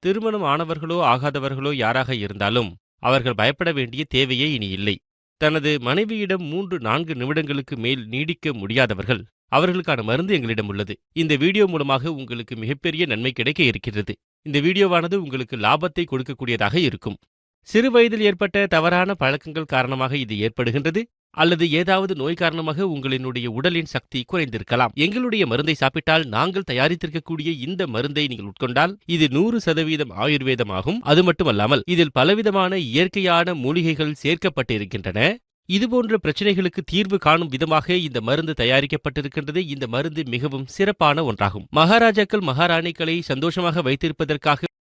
திருமணம் ஆனவர்களோ ஆகாதவர்களோ யாராக இருந்தாலும் அவர்கள் பயப்பட வேண்டிய தேவையே இனி இல்லை. தனது மனைவியிடம் 3-4 நிமிடங்களுக்கு மேல் நீடிக்க முடியாதவர்கள், அவர்களுக்கான மருந்து எங்களிடம் உள்ளது. இந்த வீடியோ மூலமாக உங்களுக்கு மிகப்பெரிய நன்மை கிடைக்க இருக்கிறது. இந்த வீடியோவானது உங்களுக்கு லாபத்தை கொடுக்கக்கூடியதாக இருக்கும். சிறு வயதில் ஏற்பட்ட தவறான பழக்கங்கள் காரணமாக இது ஏற்படுகின்றது, அல்லது ஏதாவது நோய் காரணமாக உங்களினுடைய உடலின் சக்தி குறைந்திருக்கலாம். எங்களுடைய மருந்தை சாப்பிட்டால் நாங்கள் தயாரித்திருக்கக்கூடிய இந்த மருந்தை நீங்கள் உட்கொண்டால் இது 100% ஆயுர்வேதமாகும். அது மட்டுமல்லாமல் இதில் பலவிதமான இயற்கையான மூலிகைகள் சேர்க்கப்பட்டிருக்கின்றன. இதுபோன்ற பிரச்சனைகளுக்கு தீர்வு காணும் விதமாக இந்த மருந்து தயாரிக்கப்பட்டிருக்கின்றது. இந்த மருந்து மிகவும் சிறப்பான ஒன்றாகும். மகாராஜாக்கள் மகாராணிகளை சந்தோஷமாக வைத்திருப்பதற்காக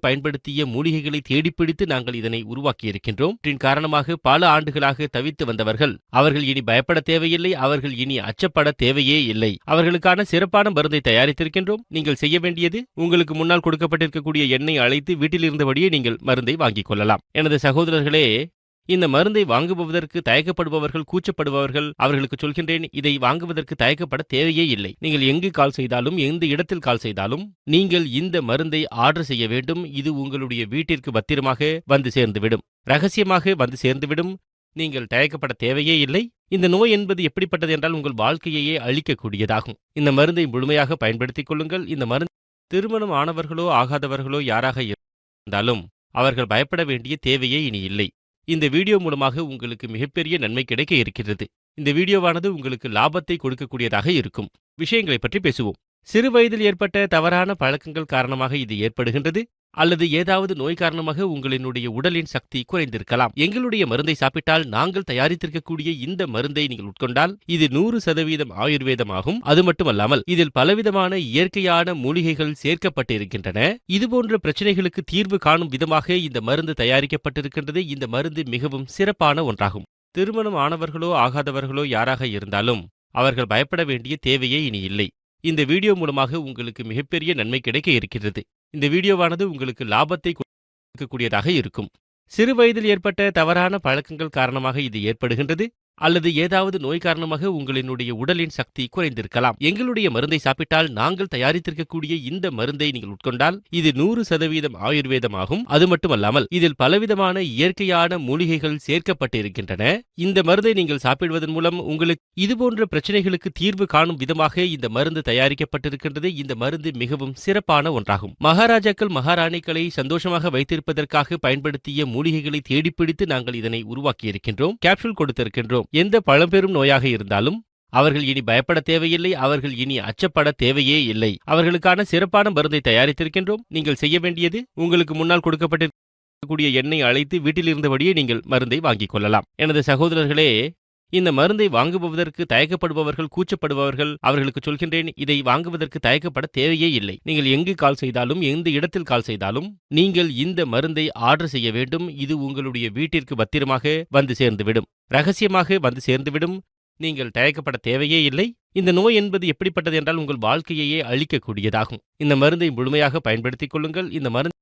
பயன்படுத்திய மூலிகைகளை தேடிப்பிடித்து நாங்கள் இதனை உருவாக்கியிருக்கின்றோம். இதன் காரணமாக பல ஆண்டுகளாக தவித்து வந்தவர்கள், அவர்கள் இனி பயப்பட தேவையில்லை, அவர்கள் இனி அச்சப்பட தேவையே இல்லை. அவர்களுக்கான சிறப்பான மருந்தை தயாரித்திருக்கின்றோம். நீங்கள் செய்ய வேண்டியது, உங்களுக்கு முன்னால் கொடுக்கப்பட்டிருக்கக்கூடிய எண்ணை அழைத்து வீட்டில் இருந்தபடியே நீங்கள் மருந்தை வாங்கிக் கொள்ளலாம். எனது சகோதரர்களே, இந்த மருந்தை வாங்குவதற்கு தயக்கப்படுபவர்கள், கூச்சப்படுபவர்கள், அவர்களுக்கு சொல்கின்றேன், இதை வாங்குவதற்கு தயக்கப்பட தேவையே இல்லை. நீங்கள் எங்கு கால் செய்தாலும், எந்த இடத்தில் கால் செய்தாலும் நீங்கள் இந்த மருந்தை ஆர்டர் செய்ய வேண்டும். இது உங்களுடைய வீட்டிற்கு பத்திரமாக வந்து சேர்ந்துவிடும், ரகசியமாக வந்து சேர்ந்துவிடும். நீங்கள் தயக்கப்பட தேவையே இல்லை. இந்த நோய் என்பது எப்படிப்பட்டது என்றால் உங்கள் வாழ்க்கையையே அழிக்கக்கூடியதாகும். இந்த மருந்தை முழுமையாக பயன்படுத்திக் கொள்ளுங்கள். இந்த மருந்து திருமணம் ஆனவர்களோ ஆகாதவர்களோ யாராக இருந்தாலும் அவர்கள் பயப்பட வேண்டிய தேவையே இனி இல்லை. இந்த வீடியோ மூலமாக உங்களுக்கு மிகப்பெரிய நன்மை கிடைக்க இருக்கிறது. இந்த வீடியோவானது உங்களுக்கு லாபத்தை கொடுக்கக்கூடியதாக இருக்கும். விஷயங்களை பற்றி பேசுவோம். சிறு வயதில் ஏற்பட்ட தவறான பழக்கங்கள் காரணமாக இது ஏற்படுகின்றது, அல்லது ஏதாவது நோய் காரணமாக உங்களினுடைய உடலின் சக்தி குறைந்திருக்கலாம். எங்களுடைய மருந்தை சாப்பிட்டால் நாங்கள் தயாரித்திருக்கக்கூடிய இந்த மருந்தை நீங்கள் உட்கொண்டால் இது 100% ஆயுர்வேதமாகும். அது மட்டுமல்லாமல் இதில் பலவிதமான இயற்கையான மூலிகைகள் சேர்க்கப்பட்டிருக்கின்றன. இதுபோன்ற பிரச்சனைகளுக்கு தீர்வு காணும் விதமாக இந்த மருந்து தயாரிக்கப்பட்டிருக்கின்றது. இந்த மருந்து மிகவும் சிறப்பான ஒன்றாகும். திருமணம் ஆனவர்களோ ஆகாதவர்களோ யாராக இருந்தாலும் அவர்கள் பயப்பட வேண்டிய தேவையே இனி இல்லை. இந்த வீடியோ மூலமாக உங்களுக்கு மிகப்பெரிய நன்மை கிடைக்க இருக்கிறது. இந்த வீடியோவானது உங்களுக்கு லாபத்தை கொடுக்கக்கூடியதாக இருக்கும். சிறு வயதில் ஏற்பட்ட தவறான பழக்கங்கள் காரணமாக இது ஏற்படுகின்றது, அல்லது ஏதாவது நோய் காரணமாக உங்களினுடைய உடலின் சக்தி குறைந்திருக்கலாம். எங்களுடைய மருந்தை சாப்பிட்டால் நாங்கள் தயாரித்திருக்கக்கூடிய இந்த மருந்தை நீங்கள் உட்கொண்டால் இது 100% ஆயுர்வேதமாகும். அது மட்டுமல்லாமல் இதில் பலவிதமான இயற்கையான மூலிகைகள் சேர்க்கப்பட்டிருக்கின்றன. இந்த மருந்தை நீங்கள் சாப்பிடுவதன் மூலம் உங்களுக்கு இதுபோன்ற பிரச்சனைகளுக்கு தீர்வு காணும் விதமாக இந்த மருந்து தயாரிக்கப்பட்டிருக்கின்றது. இந்த மருந்து மிகவும் சிறப்பான ஒன்றாகும். மகாராஜாக்கள் மகாராணிகளை சந்தோஷமாக வைத்திருப்பதற்காக பயன்படுத்திய மூலிகைகளை தேடிப்பிடித்து நாங்கள் இதனை உருவாக்கியிருக்கின்றோம். கேப்சூல் கொடுத்திருக்கின்றோம். எந்த பழம்பெரும் நோயாக இருந்தாலும் அவர்கள் இனி பயப்பட தேவையில்லை, அவர்கள் இனி அச்சப்பட தேவையே இல்லை. அவர்களுக்கான சிறப்பான மருந்தை தயாரித்திருக்கின்றோம். நீங்கள் செய்ய வேண்டியது, உங்களுக்கு முன்னால் கொடுக்கப்பட்டிருக்கக்கூடிய எண்ணை அழைத்து வீட்டில் இருந்தபடியே நீங்கள் மருந்தை வாங்கிக் கொள்ளலாம். எனது சகோதரர்களே, இந்த மருந்தை வாங்குவதற்கு தயக்கப்படுபவர்கள், கூச்சப்படுபவர்கள், அவர்களுக்கு சொல்கின்றேன், இதை வாங்குவதற்கு தயக்கப்பட தேவையே இல்லை. நீங்கள் எங்கு கால் செய்தாலும், எந்த இடத்தில் கால் செய்தாலும் நீங்கள் இந்த மருந்தை ஆர்டர் செய்ய வேண்டும். இது உங்களுடைய வீட்டிற்கு பத்திரமாக வந்து சேர்ந்துவிடும், ரகசியமாக வந்து சேர்ந்துவிடும். நீங்கள் தயக்கப்பட தேவையே இல்லை. இந்த நோய் என்பது எப்படிப்பட்டது என்றால் உங்கள் வாழ்க்கையையே அழிக்கக்கூடியதாகும். இந்த மருந்தை முழுமையாக பயன்படுத்திக் கொள்ளுங்கள். இந்த மருந்து